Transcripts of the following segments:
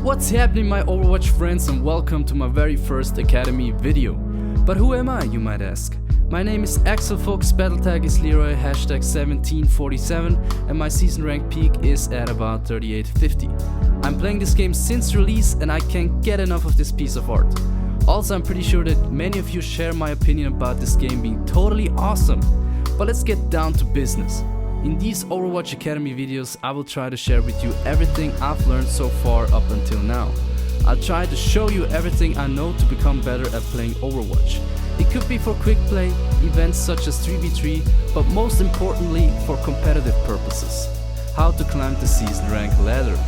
What's happening, my Overwatch friends, and welcome to my very first Academy video. But who am I, you might ask? My name is Axel Fox, battle tag is Leroy, hashtag 1747, and my season rank peak is at about 3850. I'm playing this game since release and I can't get enough of this piece of art. Also, I'm pretty sure that many of you share my opinion about this game being totally awesome. But let's get down to business. In these Overwatch Academy videos, I will try to share with you everything I've learned so far up until now. I'll try to show you everything I know to become better at playing Overwatch. It could be for quick play, events such as 3v3, but most importantly for competitive purposes. How to climb the season rank ladder.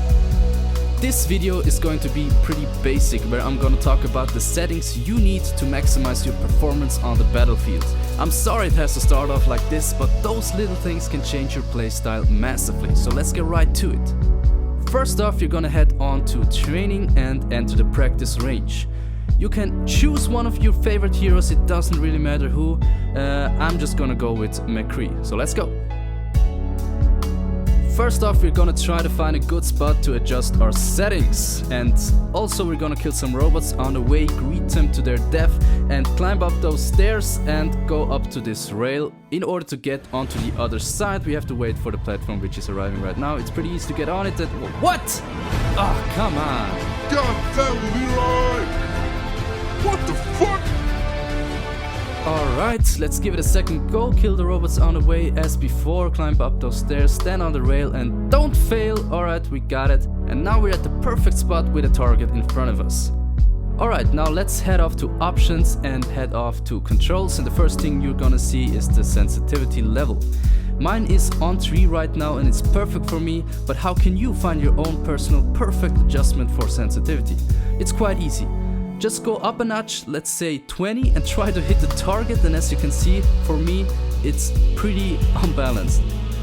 This video is going to be pretty basic, where I'm gonna talk about the settings you need to maximize your performance on the battlefield. I'm sorry it has to start off like this, but those little things can change your playstyle massively, so let's get right to it. First off, you're gonna head on to training and enter the practice range. You can choose one of your favorite heroes, it doesn't really matter who. I'm just gonna go with McCree, so let's go. First off, we're gonna try to find a good spot to adjust our settings. And also we're gonna kill some robots on the way, greet them to their death and climb up those stairs and go up to this rail. In order to get onto the other side, we have to wait for the platform which is arriving right now. It's pretty easy to get on it. What? Oh, come on. God damn, Leroy! What the fuck? Alright, let's give it a second go, kill the robots on the way as before, climb up those stairs, stand on the rail and don't fail. Alright, we got it. And now we're at the perfect spot with a target in front of us. Alright, now let's head off to options and head off to controls, and the first thing you're gonna see is the sensitivity level. Mine is on 3 right now and it's perfect for me, but how can you find your own personal perfect adjustment for sensitivity? It's quite easy. Just go up a notch, let's say 20, and try to hit the target, and as you can see, for me, it's pretty unbalanced.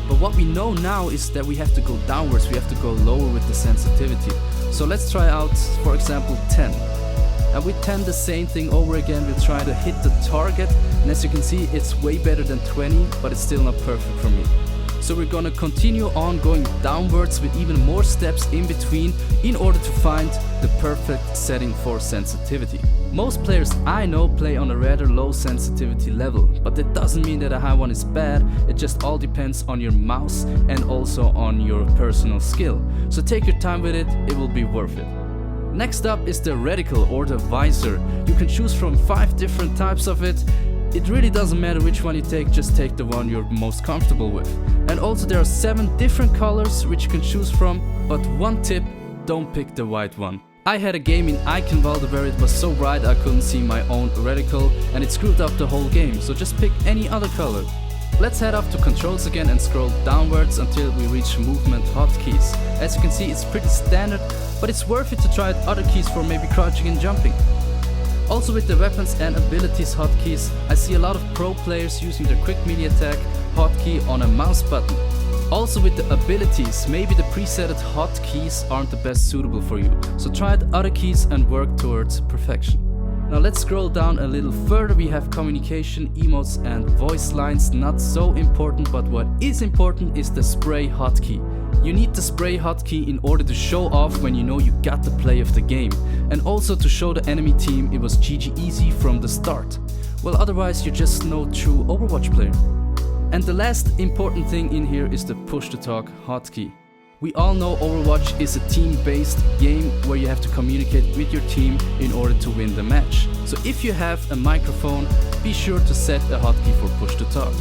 But what we know now is that we have to go downwards, we have to go lower with the sensitivity. So let's try out, for example, 10. And with 10, the same thing over again, we'll try to hit the target, and as you can see, it's way better than 20, but it's still not perfect for me. So we're gonna continue on going downwards with even more steps in between in order to find the perfect setting for sensitivity. Most players I know play on a rather low sensitivity level, but that doesn't mean that a high one is bad, it just all depends on your mouse and also on your personal skill. So take your time with it, it will be worth it. Next up is the reticle or the visor. You can choose from 5 different types of it. It really doesn't matter which one you take, just take the one you're most comfortable with. And also there are 7 different colors which you can choose from, but one tip, don't pick the white one. I had a game in Eichenwalde where it was so bright I couldn't see my own reticle and it screwed up the whole game, so just pick any other color. Let's head up to controls again and scroll downwards until we reach movement hotkeys. As you can see, it's pretty standard, but it's worth it to try out other keys for maybe crouching and jumping. Also with the weapons and abilities hotkeys, I see a lot of pro players using the quick melee attack hotkey on a mouse button. Also with the abilities, maybe the presetted hotkeys aren't the best suitable for you, so try out other keys and work towards perfection. Now let's scroll down a little further. We have communication, emotes and voice lines, not so important, but what is important is the spray hotkey. You need the spray hotkey in order to show off when you know you got the play of the game, and also to show the enemy team it was GG easy from the start. Well, otherwise you're just no true Overwatch player. And the last important thing in here is the push to talk hotkey. We all know Overwatch is a team-based game where you have to communicate with your team in order to win the match. So if you have a microphone, be sure to set a hotkey for push to talk.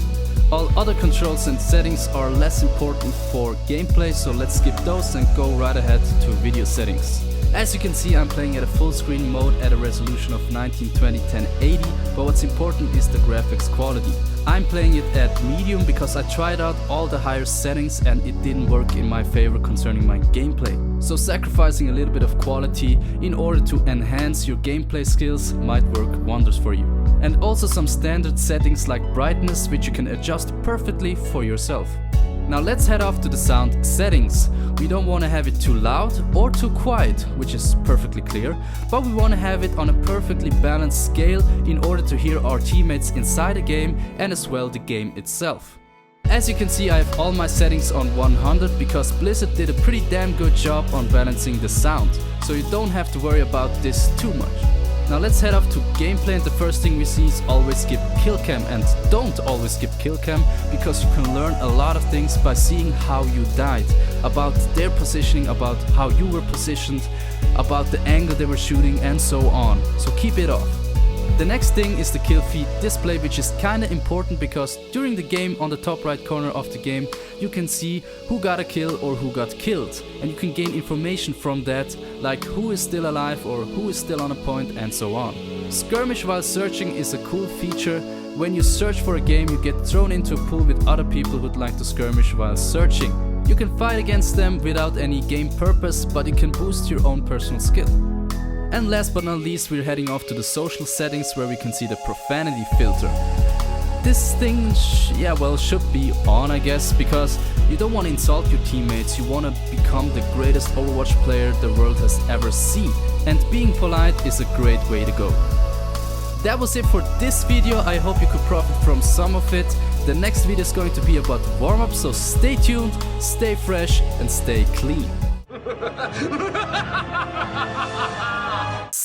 All other controls and settings are less important for gameplay, so let's skip those and go right ahead to video settings. As you can see, I'm playing at a full screen mode at a resolution of 1920x1080, but what's important is the graphics quality. I'm playing it at medium because I tried out all the higher settings and it didn't work in my favor concerning my gameplay. So sacrificing a little bit of quality in order to enhance your gameplay skills might work wonders for you. And also some standard settings like brightness, which you can adjust perfectly for yourself. Now let's head off to the sound settings. We don't want to have it too loud or too quiet, which is perfectly clear, but we want to have it on a perfectly balanced scale in order to hear our teammates inside the game and as well the game itself. As you can see, I have all my settings on 100 because Blizzard did a pretty damn good job on balancing the sound, so you don't have to worry about this too much. Now let's head off to gameplay, and the first thing we see is always skip kill cam, and don't always skip kill cam because you can learn a lot of things by seeing how you died, about their positioning, about how you were positioned, about the angle they were shooting and so on, so keep it off. The next thing is the kill feed display, which is kinda important because during the game on the top right corner of the game you can see who got a kill or who got killed, and you can gain information from that, like who is still alive or who is still on a point and so on. Skirmish while searching is a cool feature. When you search for a game you get thrown into a pool with other people who'd like to skirmish while searching. You can fight against them without any game purpose, but you can boost your own personal skill. And last but not least, we're heading off to the social settings where we can see the profanity filter. This thing, should be on, I guess, because you don't want to insult your teammates, you want to become the greatest Overwatch player the world has ever seen. And being polite is a great way to go. That was it for this video. I hope you could profit from some of it. The next video is going to be about warm-up, so stay tuned, stay fresh and stay clean.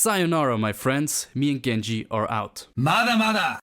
Sayonara, my friends. Me and Genji are out. Mada mada!